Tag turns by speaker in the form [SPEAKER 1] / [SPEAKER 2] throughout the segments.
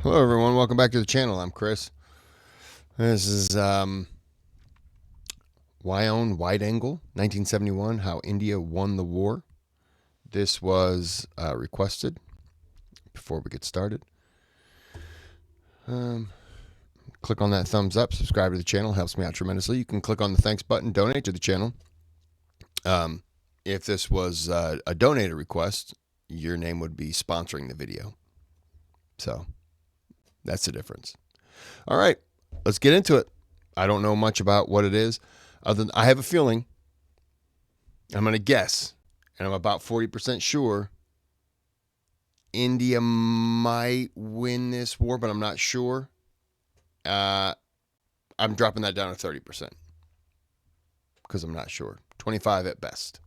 [SPEAKER 1] Hello everyone, welcome back to the channel. I'm Kris. This is WION Wideangle, 1971, How India Won the War. This was requested before we get started. Click on that thumbs up, subscribe to the channel, helps me out tremendously. You can click on the thanks button, donate to the channel. If this was a donated request, your name would be sponsoring the video. So that's the difference. All right, let's get into it. I don't know much about what it is, other than I have a feeling. I'm going to guess, and I'm about 40% sure India might win this war, but I'm not sure. I'm dropping that down to 30% because I'm not sure. 25 at best.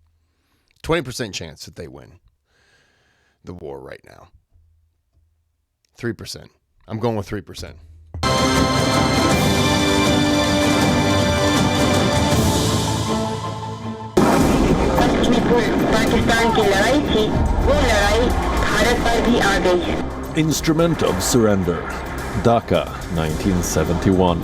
[SPEAKER 1] 20% chance that they win the war right now. 3%. I'm going with 3%.
[SPEAKER 2] Instrument of Surrender, Dhaka, 1971.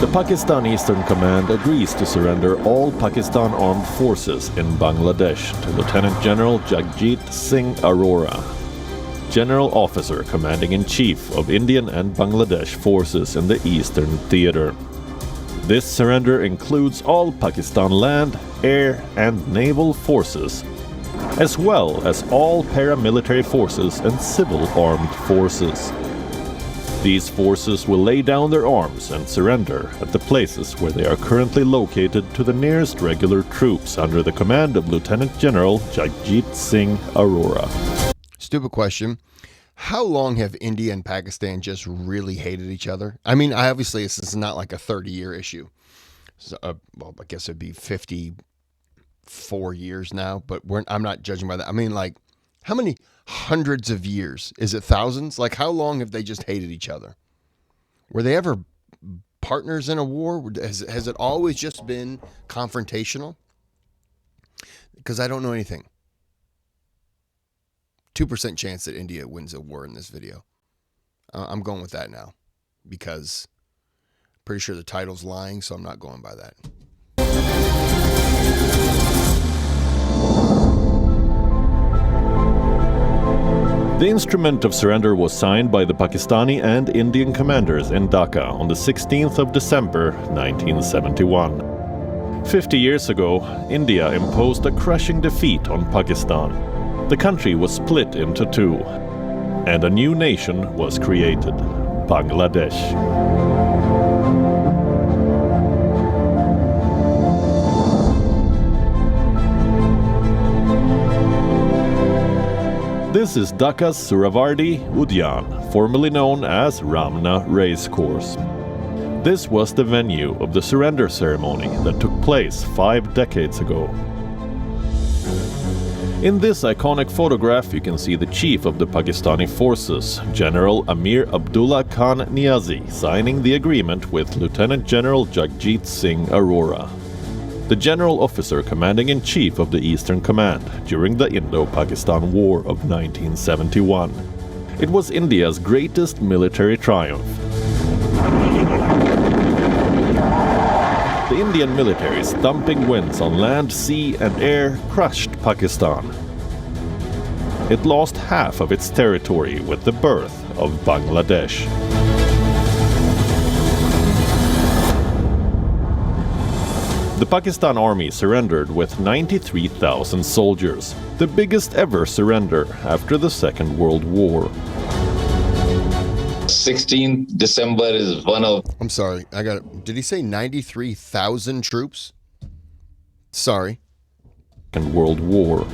[SPEAKER 2] The Pakistan Eastern Command agrees to surrender all Pakistan armed forces in Bangladesh to Lieutenant General Jagjit Singh Arora, General Officer Commanding-in-Chief of Indian and Bangladesh forces in the Eastern Theater. This surrender includes all Pakistan land, air, and naval forces, as well as all paramilitary forces and civil armed forces. These forces will lay down their arms and surrender at the places where they are currently located to the nearest regular troops under the command of Lieutenant General Jagjit Singh Arora.
[SPEAKER 1] Stupid question. How long have India and Pakistan just really hated each other? I mean, obviously, this is not like a 30-year issue. So, well, I guess it'd be 54 years now, but I'm not judging by that. I mean, like, how many hundreds of years? Is it thousands? Like, how long have they just hated each other? Were they ever partners in a war? Has it always just been confrontational? Because I don't know anything. 2% chance that India wins a war in this video. I'm going with that now because I'm pretty sure the title's lying, so I'm not going by that.
[SPEAKER 2] The Instrument of Surrender was signed by the Pakistani and Indian commanders in Dhaka on the 16th of December, 1971. 50 years ago, India imposed a crushing defeat on Pakistan. The country was split into two, and a new nation was created, Bangladesh. This is Dhaka's Suravardi Udyan, formerly known as Ramna Racecourse. This was the venue of the surrender ceremony that took place 5 decades ago. In this iconic photograph you can see the chief of the Pakistani forces, General Amir Abdullah Khan Niazi, signing the agreement with Lieutenant General Jagjit Singh Arora, the general officer commanding-in-chief of the Eastern Command during the Indo-Pakistan War of 1971. It was India's greatest military triumph. The Indian military's thumping winds on land, sea, and air crushed Pakistan. It lost half of its territory with the birth of Bangladesh. The Pakistan army surrendered with 93,000 soldiers, the biggest ever surrender after the Second World War.
[SPEAKER 3] 16th December is one of...
[SPEAKER 1] I'm sorry, did he say 93,000 troops? Sorry.
[SPEAKER 2] Second World War.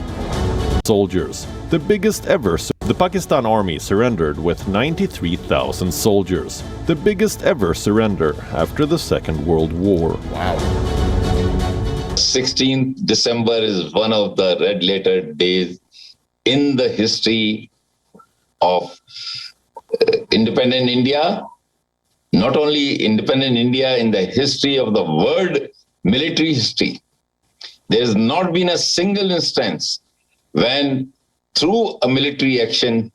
[SPEAKER 2] Soldiers, the biggest ever. The Pakistan army surrendered with 93,000 soldiers, the biggest ever surrender after the Second World War.
[SPEAKER 1] Wow.
[SPEAKER 3] 16th December is one of the red-letter days in the history of independent India. Not only independent India, in the history of the world military history. There's not been a single instance when through a military action,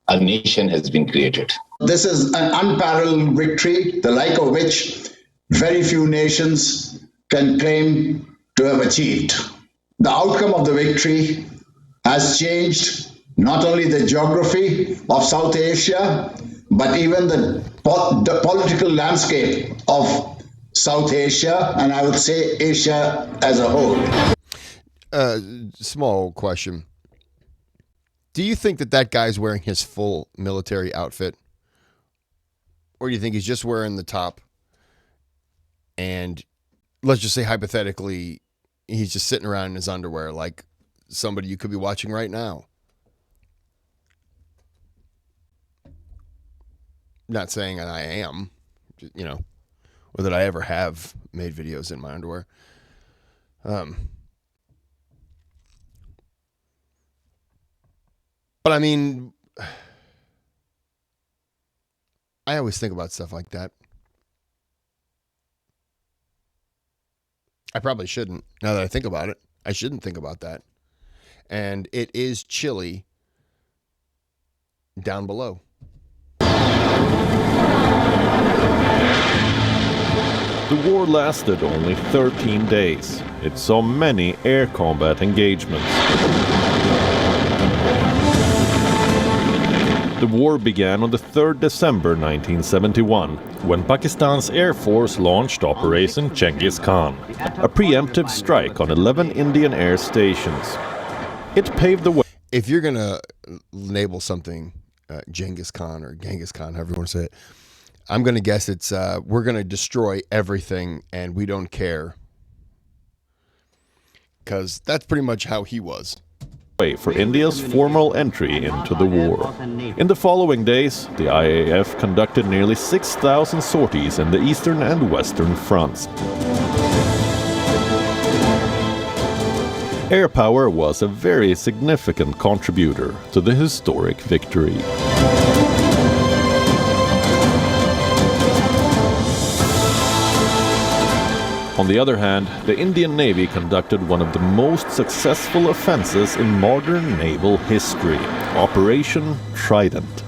[SPEAKER 3] a nation has been created.
[SPEAKER 4] This is an unparalleled victory, the like of which very few nations can claim to have achieved. The outcome of the victory has changed not only the geography of South Asia, but even the political landscape of South Asia, and I would say Asia as a whole.
[SPEAKER 1] Small question. Do you think that guy's wearing his full military outfit? Or do you think he's just wearing the top? And let's just say hypothetically, he's just sitting around in his underwear like somebody you could be watching right now. Not saying that I am, you know, or that I ever have made videos in my underwear. But I mean, I always think about stuff like that. I probably shouldn't. Now that I think about it, I shouldn't think about that. And it is chilly down below.
[SPEAKER 2] The war lasted only 13 days. It saw many air combat engagements. The war began on the 3rd December 1971, when Pakistan's Air Force launched Operation Genghis Khan, a preemptive strike on 11 Indian air stations. It paved the way.
[SPEAKER 1] If you're going to label something Genghis Khan or Genghis Khan, however you want to say it, I'm going to guess it's we're going to destroy everything and we don't care. Because that's pretty much how he was.
[SPEAKER 2] For India's formal entry into the war. In the following days, the IAF conducted nearly 6,000 sorties in the eastern and western fronts. Air power was a very significant contributor to the historic victory. On the other hand, the Indian Navy conducted one of the most successful offenses in modern naval history, Operation Trident.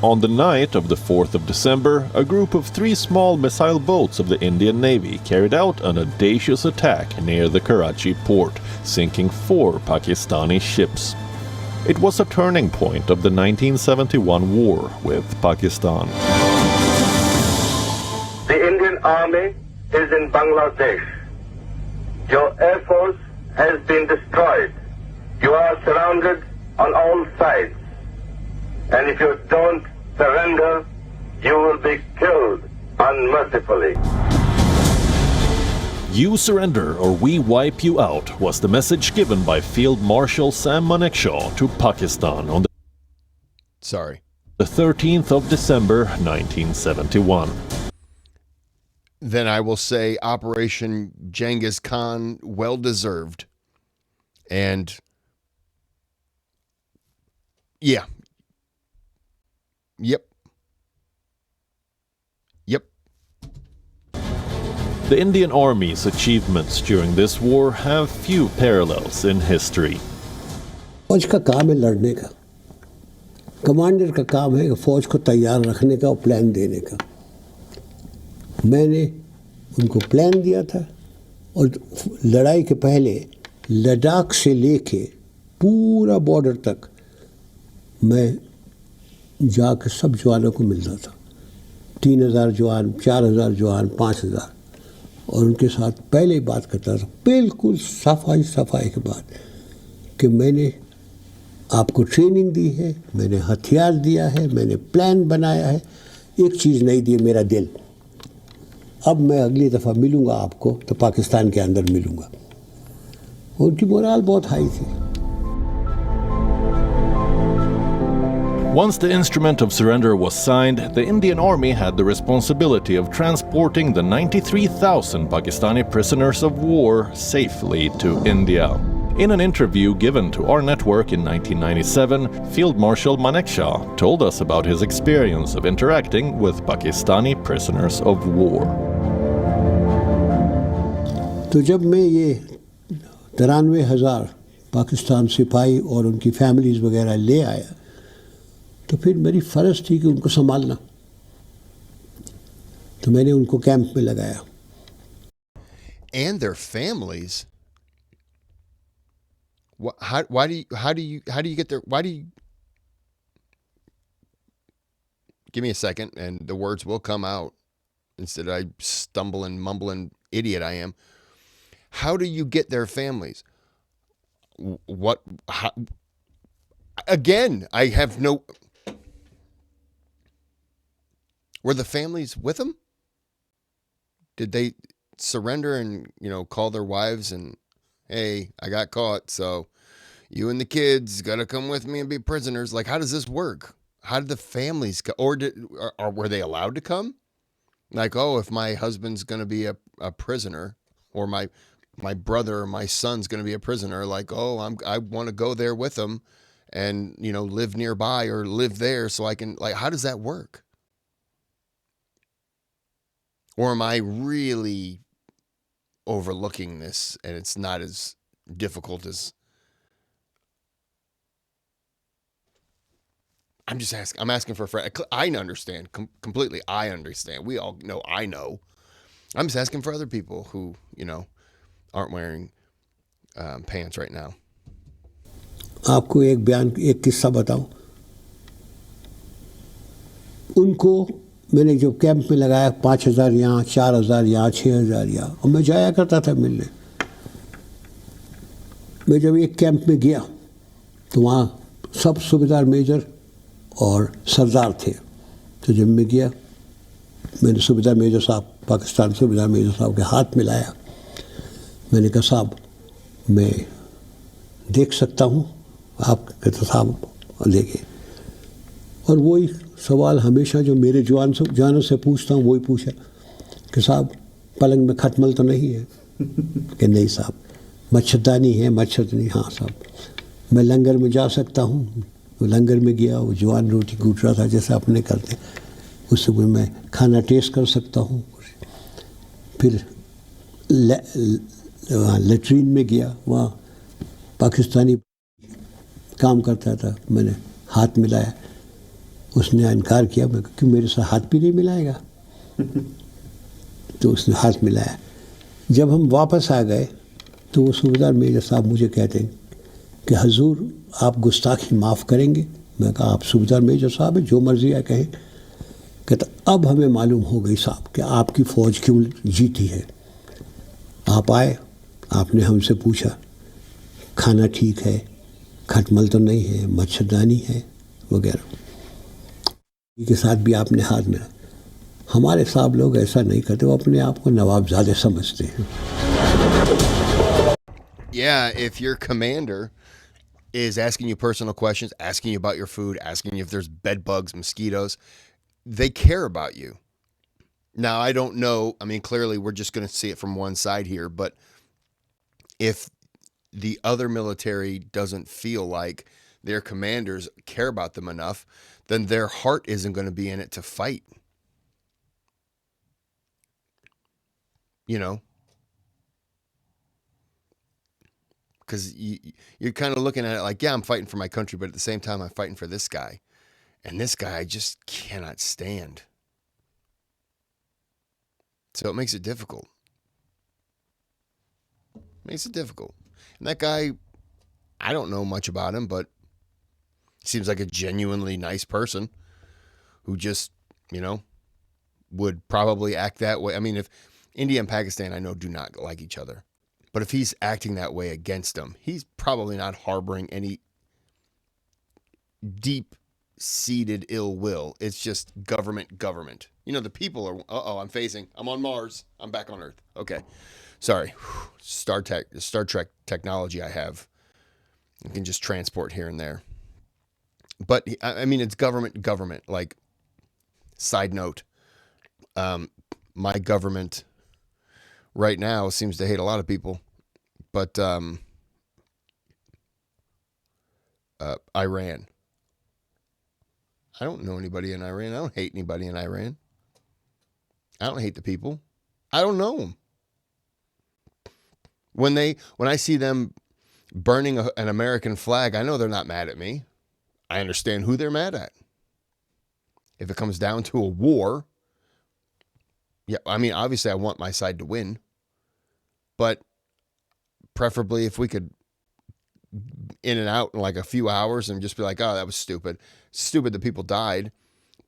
[SPEAKER 2] On the night of the 4th of December, a group of 3 small missile boats of the Indian Navy carried out an audacious attack near the Karachi port, sinking 4 Pakistani ships. It was a turning point of the 1971 war with Pakistan.
[SPEAKER 5] The Indian Army is in Bangladesh. Your air force has been destroyed. You are surrounded on all sides. And if you don't surrender, you will be killed unmercifully.
[SPEAKER 2] You surrender or we wipe you out was the message given by Field Marshal Sam Manekshaw to Pakistan on the 13th of December 1971.
[SPEAKER 1] Then I will say Operation Genghis Khan, well deserved. And yeah. Yep.
[SPEAKER 2] The Indian Army's achievements during this war have few parallels in history.
[SPEAKER 6] फौज का काम है लड़ने का, commander का काम है फौज को तैयार रखने का और प्लान देने का। मैंने उनको प्लान दिया था और लड़ाई के पहले लद्दाख से लेके पूरा बॉर्डर तक मैं जाकर सब जवानों को मिलता था। 3,000 जवान, 4,000 जवान, 5,000, और उनके साथ पहले ही बात करता था, बिल्कुल सफाई के बाद कि मैंने आपको ट्रेनिंग दी है, मैंने हथियार दिया है, मैंने प्लान बनाया है, एक चीज़ नहीं दी, मेरा दिल। अब मैं अगली दफ़ा मिलूँगा आपको तो पाकिस्तान के अंदर मिलूँगा। उनकी मोराल बहुत हाई थी।
[SPEAKER 2] Once the instrument of surrender was signed, the Indian Army had the responsibility of transporting the 93,000 Pakistani prisoners of war safely to India. In an interview given to our network in 1997, Field Marshal Manekshaw told us about his experience of interacting with Pakistani prisoners of war.
[SPEAKER 6] तो जब मैं ये 93,000 पाकिस्तान सिपाही और उनकी families वगैरह ले आया, तो फिर मेरी फ़र्ज़ थी कि उनको संभालना। तो मैंने उनको कैंप में लगाया।
[SPEAKER 1] And their families. Why do you get their, why do you, give me a second and the words will come out instead of I stumbling, mumbling idiot I am. How do you get their families? What, how, again, I have no, were the families with them? Did they surrender and, call their wives and, hey, I got caught, so you and the kids got to come with me and be prisoners? Like, how does this work? How did the families go? Or were they allowed to come? Like, oh, if my husband's going to be a prisoner, or my brother or my son's going to be a prisoner, like, oh, I want to go there with them and, live nearby or live there so I can, like, how does that work? Or am I really overlooking this and it's not as difficult as, I'm just asking. I'm asking for a friend. I understand completely. I understand. We all know. I know. I'm just asking for other people who, aren't wearing pants right now.
[SPEAKER 6] आपको एक किस्सा बताऊं। उनको मैंने जो camp में लगाया, 5,000 यहाँ, 4,000 यहाँ, 6,000 यहाँ, और मैं जाया करता था मिलने। मैं जब एक कैंप में गया तो वहाँ सब सूबेदार मेजर और सरदार थे। तो जब मैं गया, मैंने सूबेदार मेजर साहब, पाकिस्तान सूबेदार मेजर साहब के हाथ मिलाया। मैंने कहा, साहब मैं देख सकता हूँ? आप कहते, साहब देखे। और वही सवाल हमेशा जो मेरे जवानों से पूछता हूँ वही पूछा कि साहब पलंग में खटमल तो नहीं है? कि नहीं साहब। मच्छरदानी है? मच्छरदानी, हाँ साहब। मैं लंगर में जा सकता हूँ? वो लंगर में गया, वो जवान रोटी कूट रहा था जैसे अपने करते, उससे मैं खाना टेस्ट कर सकता हूँ। फिर लेट्रीन में गया, वहाँ पाकिस्तानी काम करता था, मैंने हाथ मिलाया, उसने इनकार किया। मैं कि मेरे साथ हाथ भी नहीं मिलाएगा? तो उसने हाथ मिलाया। जब हम वापस आ गए तो वो सूबेदार मेजर साहब मुझे कहते हैं कि हुजूर आप गुस्ताखी माफ़ करेंगे? मैं कहा, आप सूबेदार मेजर साहब हैं, जो मर्जी है कहें। कहता, अब हमें मालूम हो गई साहब कि आपकी फ़ौज क्यों जीती है। आप आए, आपने हमसे पूछा खाना ठीक है, खटमल तो नहीं है, मच्छरदानी है वगैरह, के साथ भी आपने हाथ मिला। हमारे साहब लोग ऐसा नहीं करते, वो अपने आप को नवाबजादे समझते हैं।
[SPEAKER 1] Yeah, if your commander is asking you personal questions, asking you about your food, asking you if there's bed bugs, mosquitoes, they care about you. Now, I don't know. I mean, clearly we're just going to see it from one side here, but if the other military doesn't feel like their commanders care about them enough, then their heart isn't going to be in it to fight. Because you're kind of looking at it like, yeah, I'm fighting for my country, but at the same time, I'm fighting for this guy. And this guy I just cannot stand. So it makes it difficult. And that guy, I don't know much about him, but seems like a genuinely nice person who just, would probably act that way. I mean, if India and Pakistan, I know, do not like each other. But if he's acting that way against them, he's probably not harboring any deep-seated ill will. It's just government. The people are, I'm on Mars. I'm back on Earth. Okay. Sorry. Star Trek technology I have. You can just transport here and there. But, I mean, it's government. Like, side note, my government right now seems to hate a lot of people. But Iran. I don't know anybody in Iran. I don't hate anybody in Iran. I don't hate the people. I don't know them. When I see them burning an American flag, I know they're not mad at me. I understand who they're mad at. If it comes down to a war, yeah, I mean, obviously I want my side to win, but preferably if we could in and out in like a few hours and just be like, oh, that was stupid. Stupid that people died,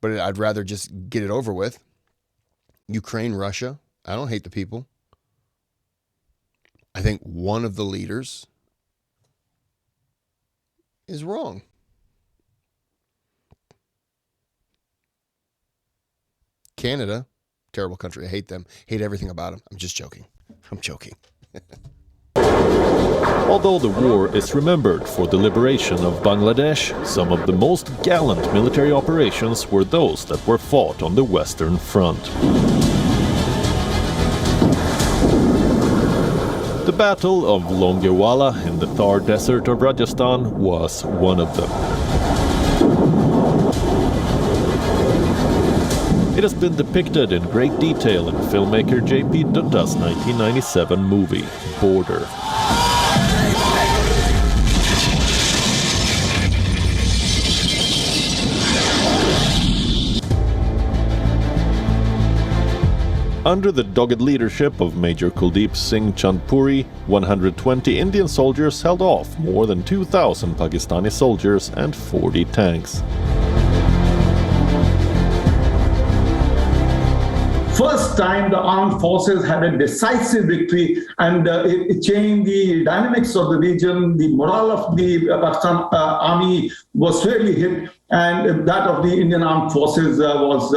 [SPEAKER 1] but I'd rather just get it over with. Ukraine, Russia, I don't hate the people. I think one of the leaders is wrong. Canada, terrible country. I hate them. Hate everything about them. I'm just joking. I'm joking.
[SPEAKER 2] Although the war is remembered for the liberation of Bangladesh, some of the most gallant military operations were those that were fought on the Western Front. The Battle of Longewala in the Thar Desert of Rajasthan was one of them. It has been depicted in great detail in filmmaker J.P. Dutta's 1997 movie, Border. Under the dogged leadership of Major Kuldeep Singh Chandpuri, 120 Indian soldiers held off more than 2,000 Pakistani soldiers and 40 tanks.
[SPEAKER 7] First time the armed forces had a decisive victory, and it changed the dynamics of the region. The morale of the Pakistan army was fairly hit, and that of the Indian armed forces was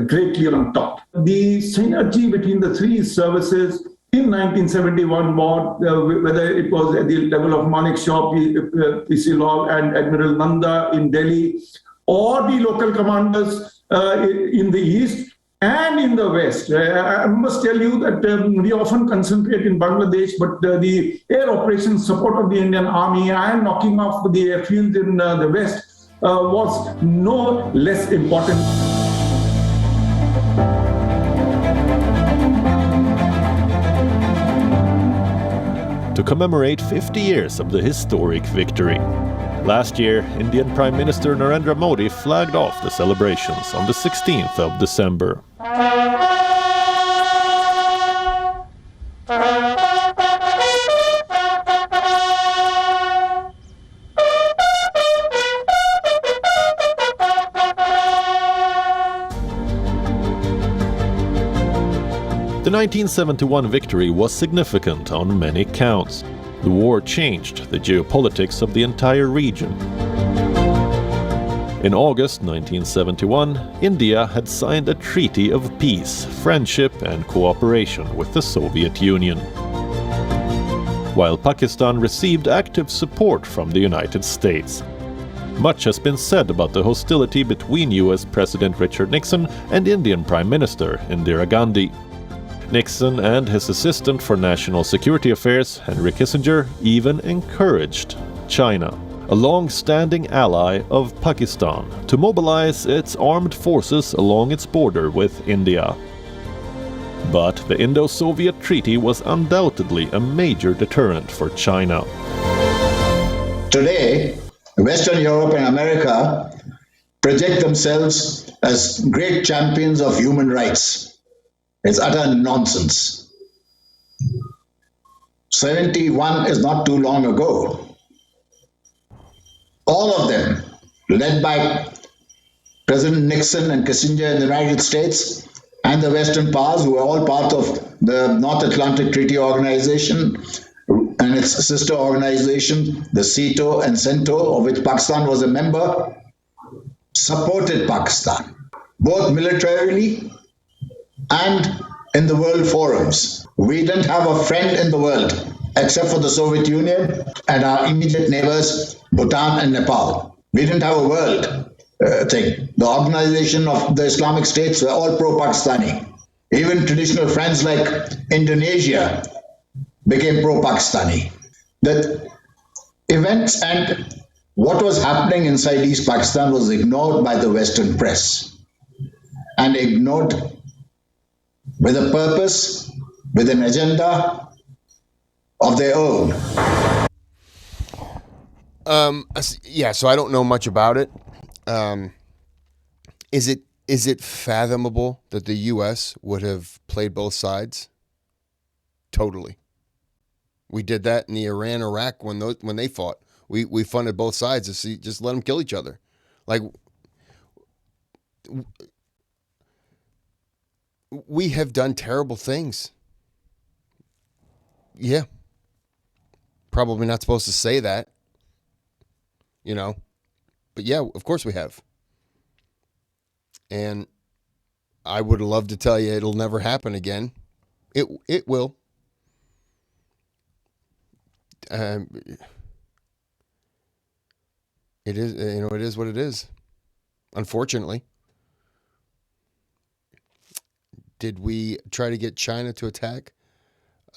[SPEAKER 7] greatly on top. The synergy between the three services in 1971 war, whether it was at the level of Manik Shah, P.C. Lal and Admiral Nanda in Delhi, or the local commanders in the east, and in the West. I must tell you that we often concentrate in Bangladesh, but the air operations support of the Indian Army and knocking off the airfields in the West was no less important.
[SPEAKER 2] To commemorate 50 years of the historic victory. Last year, Indian Prime Minister Narendra Modi flagged off the celebrations on the 16th of December. The 1971 victory was significant on many counts. The war changed the geopolitics of the entire region. In August 1971, India had signed a treaty of peace, friendship and cooperation with the Soviet Union, while Pakistan received active support from the United States. Much has been said about the hostility between US President Richard Nixon and Indian Prime Minister Indira Gandhi. Nixon and his assistant for national security affairs, Henry Kissinger, even encouraged China, a long-standing ally of Pakistan, to mobilize its armed forces along its border with India. But the Indo-Soviet Treaty was undoubtedly a major deterrent for China.
[SPEAKER 4] Today, Western Europe and America project themselves as great champions of human rights. It's utter nonsense. 71 is not too long ago. All of them, led by President Nixon and Kissinger in the United States and the Western powers, who were all part of the North Atlantic Treaty Organization and its sister organization, the SEATO and CENTO, of which Pakistan was a member, supported Pakistan, both militarily and in the world forums. We didn't have a friend in the world except for the Soviet Union and our immediate neighbors, Bhutan and Nepal. We didn't have a world thing. The organization of the Islamic states were all pro-Pakistani. Even traditional friends like Indonesia became pro-Pakistani. The events and what was happening inside East Pakistan was ignored by the Western press and ignored with a purpose, with an agenda of their own.
[SPEAKER 1] Yeah, so I don't know much about it. Is it fathomable that the U.S. would have played both sides? Totally. We did that in the Iran-Iraq when they fought. We funded both sides to see, just let them kill each other. Like, we have done terrible things. Yeah. Probably not supposed to say that, but yeah, of course we have. And I would love to tell you it'll never happen again. It will. It is, it is what it is. Unfortunately. Did we try to get China to attack?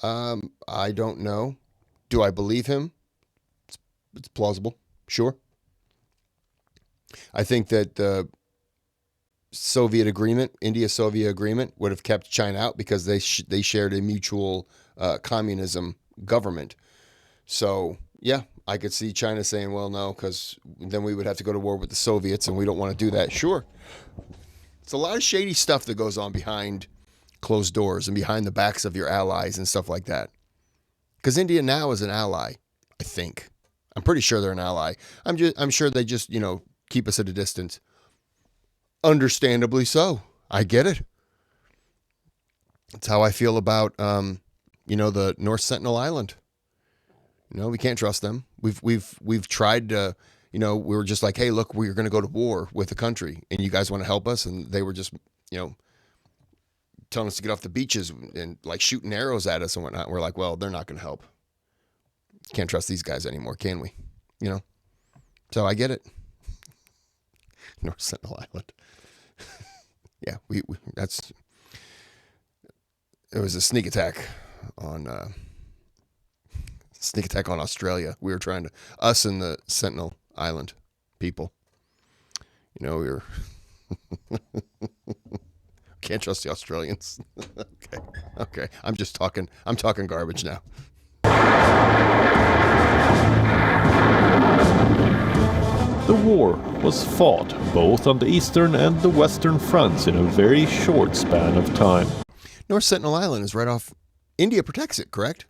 [SPEAKER 1] I don't know. Do I believe him? It's plausible. Sure. I think that the Soviet agreement, India-Soviet agreement, would have kept China out because they shared a mutual communism government. So, yeah, I could see China saying, well, no, because then we would have to go to war with the Soviets, and we don't want to do that. Sure. It's a lot of shady stuff that goes on behind closed doors and behind the backs of your allies and stuff like that. Because India now is an ally, I think. I'm pretty sure they're an ally. I'm sure they just, keep us at a distance. Understandably so. I get it. That's how I feel about, the North Sentinel Island. We can't trust them. We've tried to, we were just like, hey, look, we're going to go to war with the country, and you guys want to help us? And they were just, telling us to get off the beaches and like shooting arrows at us and whatnot. We're like, well, they're not going to help. Can't trust these guys anymore, can we? So I get it. North Sentinel Island. Yeah, we it was a sneak attack on Australia. We were trying to, us and the Sentinel Island people. We were can't trust the Australians. Okay. I'm talking garbage now.
[SPEAKER 2] The war was fought both on the eastern and the western fronts in a very short span of time.
[SPEAKER 1] North Sentinel Island is right off. India protects it, correct?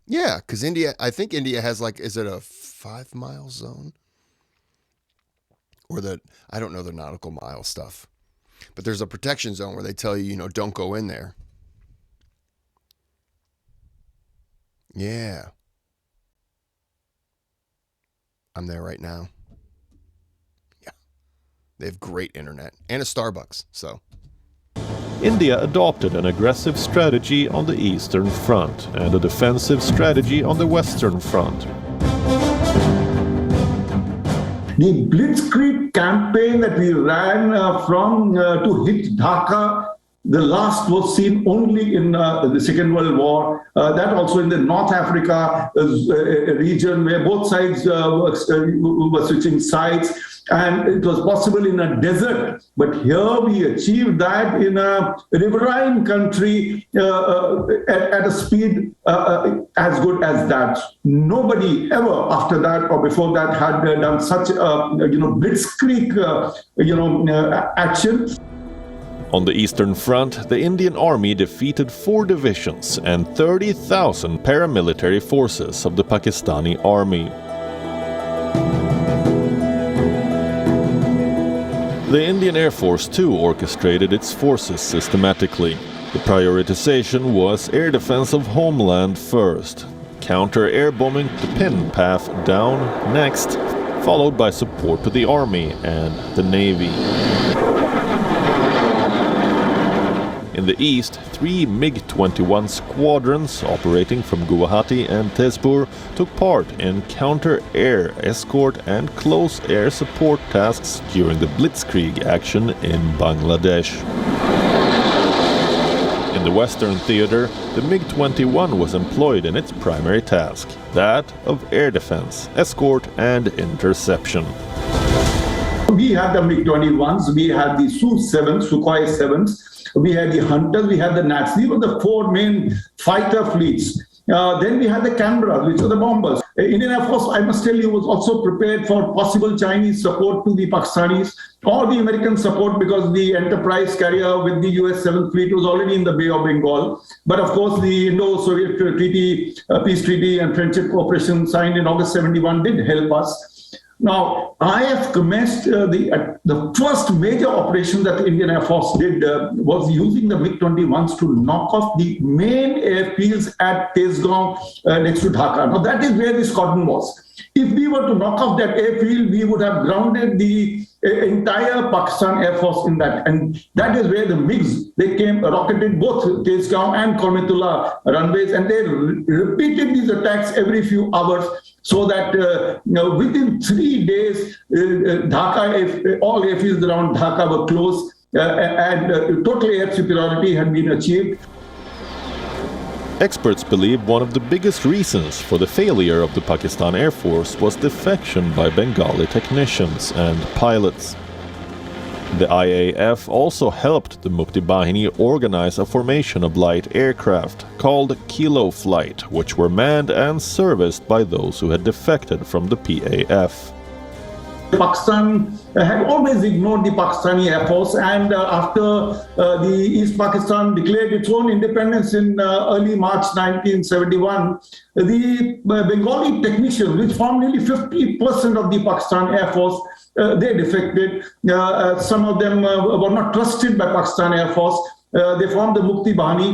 [SPEAKER 1] Yeah, because I think India has is it a 5-mile zone? Or I don't know the nautical mile stuff. But there's a protection zone where they tell you, don't go in there. Yeah. I'm there right now. Yeah. They have great internet and a Starbucks, so.
[SPEAKER 2] India adopted an aggressive strategy on the eastern front and a defensive strategy on the western front.
[SPEAKER 7] The Blitzkrieg campaign that we ran to hit Dhaka, the last was seen only in the Second World War. That also in the North Africa region where both sides were switching sides, and it was possible in a desert. But here we achieved that in a riverine country at a speed as good as that. Nobody ever after that or before that had done such blitzkrieg action.
[SPEAKER 2] On the eastern front, the Indian Army defeated 4 divisions and 30,000 paramilitary forces of the Pakistani Army. The Indian Air Force too orchestrated its forces systematically. The prioritization was air defense of homeland first, counter-air bombing to pin PAF down next, followed by support to the Army and the Navy. In the east, 3 MiG-21 squadrons operating from Guwahati and Tezpur took part in counter-air escort and close air support tasks during the Blitzkrieg action in Bangladesh. In the Western theater, the MiG-21 was employed in its primary task, that of air defense, escort and interception.
[SPEAKER 7] We had the MiG-21s, we had the Su-7s, Sukhoi 7s, we had the Hunters, we had the Nats. These were the 4 main fighter fleets. Then we had the Canberra, which are the bombers. Indian Air Force, I must tell you, was also prepared for possible Chinese support to the Pakistanis or the American support, because the Enterprise carrier with the US 7th Fleet was already in the Bay of Bengal. But of course, the Indo-Soviet treaty, peace treaty and friendship cooperation signed in August 71 did help us. Now, IF commenced the first major operation that the Indian Air Force did was using the MiG-21s to knock off the main airfields at Tezgaon next to Dhaka. Now, that is where the squadron was. If we were to knock off that airfield, we would have grounded the entire Pakistan Air Force in that. And that is where the MiGs, they came, rocketed both Tezgaon and Kormetullah runways, and they repeated these attacks every few hours, so that within 3 days, Dhaka, all airfields around Dhaka were closed, and total air superiority had been achieved.
[SPEAKER 2] Experts believe one of the biggest reasons for the failure of the Pakistan Air Force was defection by Bengali technicians and pilots. The IAF also helped the Mukti Bahini organize a formation of light aircraft called Kilo Flight, which were manned and serviced by those who had defected from the PAF.
[SPEAKER 7] Pakistan had always ignored the Pakistani Air Force, and after the East Pakistan declared its own independence in early March 1971, the Bengali technicians, which formed nearly 50% of the Pakistan Air Force, they defected. Some of them were not trusted by Pakistan Air Force. They formed the Mukti Bahini.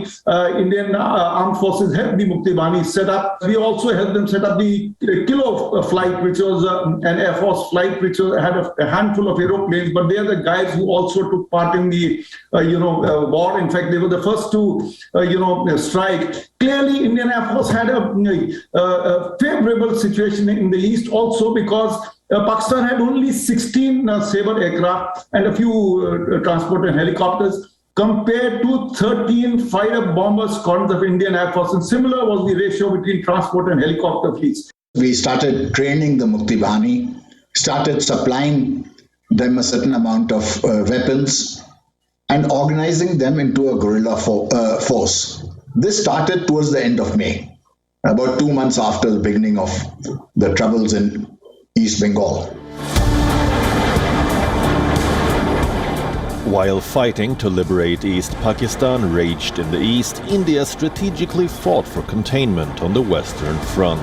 [SPEAKER 7] Indian Armed Forces helped the Mukti Bahini set up. We also helped them set up the Kilo Flight, which was an Air Force flight which had a handful of aeroplanes, but they are the guys who also took part in the war. In fact, they were the first to strike. Clearly, Indian Air Force had a favorable situation in the East also, because Pakistan had only 16 Sabre aircraft and a few transport and helicopters, compared to 13 fighter bomber squadrons of Indian Air Force. And similar was the ratio between transport and helicopter fleets.
[SPEAKER 4] We started training the Mukti Bahini, started supplying them a certain amount of weapons and organizing them into a guerrilla force. This started towards the end of May, about 2 months after the beginning of the troubles in East Bengal.
[SPEAKER 2] While fighting to liberate East Pakistan raged in the east, India strategically fought for containment on the Western Front.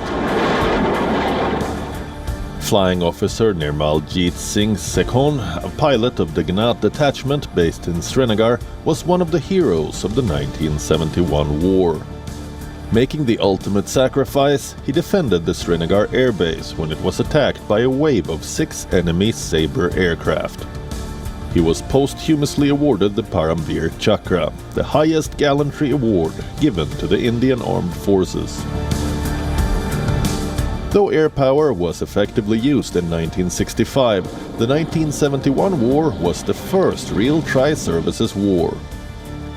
[SPEAKER 2] Flying officer Nirmaljit Singh Sekhon, a pilot of the Gnat detachment based in Srinagar, was one of the heroes of the 1971 war. Making the ultimate sacrifice, he defended the Srinagar airbase when it was attacked by a wave of 6 enemy Sabre aircraft. He was posthumously awarded the Paramveer Chakra, the highest gallantry award given to the Indian Armed Forces. Though air power was effectively used in 1965, the 1971 war was the first real tri-services war.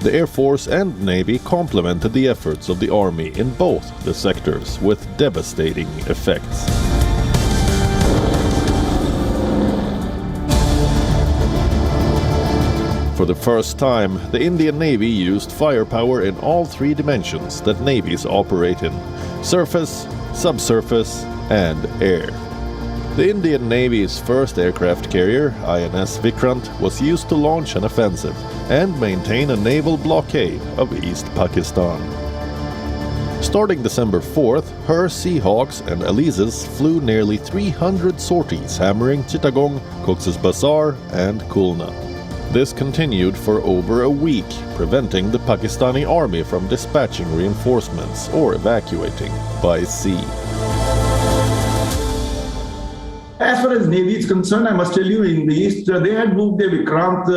[SPEAKER 2] The Air Force and Navy complemented the efforts of the Army in both the sectors with devastating effects. For the first time, the Indian Navy used firepower in all 3 dimensions that navies operate in: surface, subsurface, and air. The Indian Navy's first aircraft carrier, INS Vikrant, was used to launch an offensive and maintain a naval blockade of East Pakistan. Starting December 4th, her Seahawks and Elises flew nearly 300 sorties hammering Chittagong, Cox's Bazar, and Khulna. This continued for over a week, preventing the Pakistani army from dispatching reinforcements or evacuating by sea.
[SPEAKER 7] As far as Navy is concerned, I must tell you, in the East, they had moved their Vikrant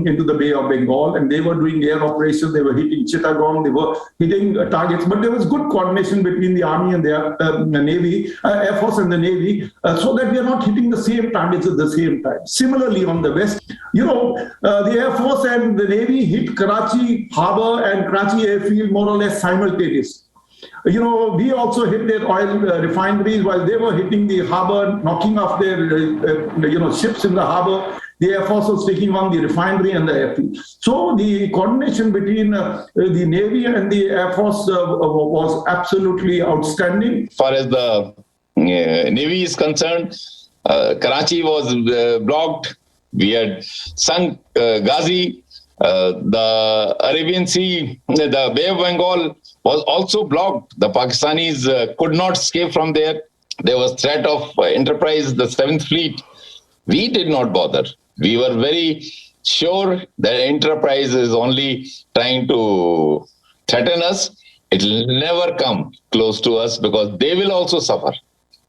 [SPEAKER 7] into the Bay of Bengal, and they were doing air operations. They were hitting Chittagong, they were hitting targets, but there was good coordination between the Army and the Navy, Air Force and the Navy, so that we are not hitting the same targets at the same time. Similarly, on the West, the Air Force and the Navy hit Karachi Harbour and Karachi Airfield more or less simultaneously. We also hit their oil refineries while they were hitting the harbor, knocking off their ships in the harbor. the Air Force was taking on the refinery and the airfield. So the coordination between the Navy and the Air Force was absolutely outstanding.
[SPEAKER 3] As far as the Navy is concerned, Karachi was blocked. We had sunk Ghazi. The Arabian Sea, the Bay of Bengal was also blocked. The Pakistanis could not escape from there. There was threat of Enterprise, the 7th Fleet. We did not bother. We were very sure that Enterprise is only trying to threaten us. It will never come close to us because they will also suffer.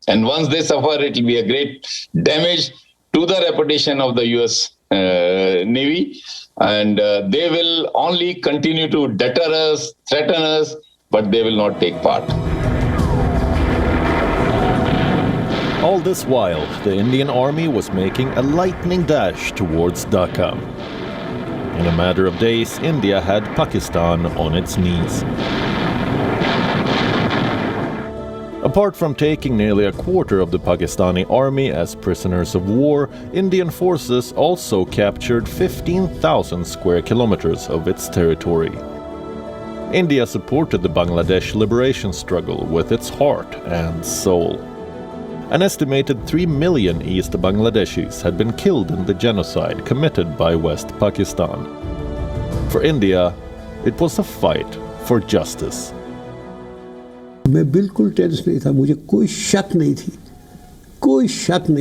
[SPEAKER 3] And once they suffer, it will be a great damage to the reputation of the US Navy. And they will only continue to deter us, threaten us, but they will not take part.
[SPEAKER 2] All this while, the Indian Army was making a lightning dash towards Dhaka. In a matter of days, India had Pakistan on its knees. Apart from taking nearly a quarter of the Pakistani army as prisoners of war, Indian forces also captured 15,000 square kilometers of its territory. India supported the Bangladesh liberation struggle with its heart and soul. An estimated 3 million East Bangladeshis had been killed in the genocide committed by West Pakistan. For India, it was a fight for justice.
[SPEAKER 6] मैं बिल्कुल tense नहीं था, मुझे कोई शक नहीं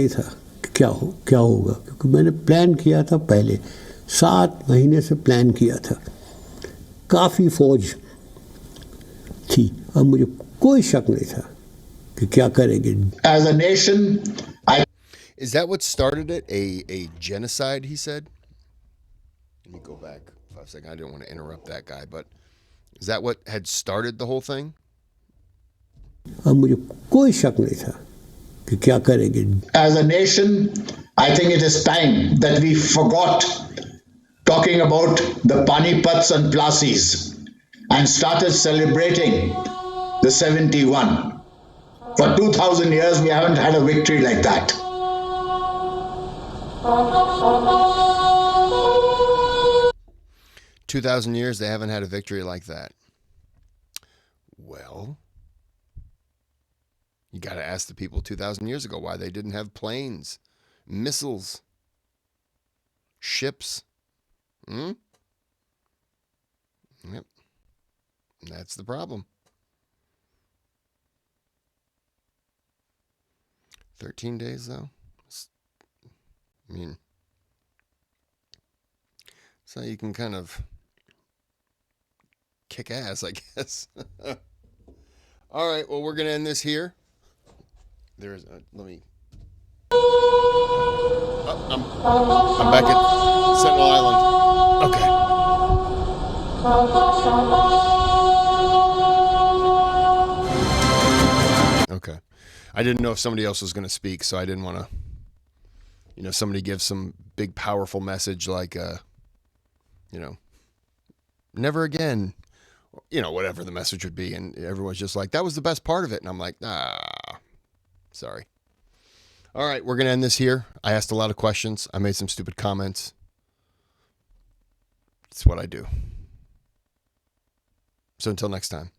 [SPEAKER 6] था कि क्या होगा, क्योंकि मैंने प्लान किया था पहले 7 महीने से प्लान किया था, काफ़ी फौज थी, अब मुझे कोई शक नहीं था कि क्या करेंगे.
[SPEAKER 4] As a nation,
[SPEAKER 1] Is that what started it? A genocide, he said? Let me go back for a second. I didn't want to interrupt that guy, but is that what had started the whole thing?
[SPEAKER 6] अब मुझे कोई शक नहीं था कि क्या करेंगे.
[SPEAKER 4] As a nation, I think it is time that we forgot talking about the Panipats and Plasis and started celebrating the 71. For 2,000 years, we haven't had a victory like that.
[SPEAKER 1] – 2,000 years, they haven't had a victory like that. Well, you got to ask the people 2,000 years ago why they didn't have planes, missiles, ships. Yep. That's the problem. 13 days, though. I mean, so you can kind of kick ass, I guess. All right, well, we're going to end this here. There's let me. Oh, I'm back at Sentinel Island. Okay. I didn't know if somebody else was going to speak, so I didn't want to, somebody gives some big, powerful message like, never again, whatever the message would be. And everyone's just like, that was the best part of it. And I'm like, sorry. All right, we're going to end this here. I asked a lot of questions. I made some stupid comments. It's what I do. So until next time.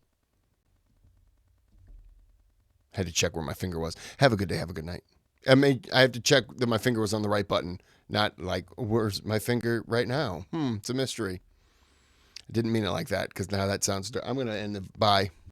[SPEAKER 1] Had to check where my finger was. Have a good day. Have a good night. I have to check that my finger was on the right button. Not like, where's my finger right now? It's a mystery. I didn't mean it like that because now that sounds... I'm going to end the... Bye.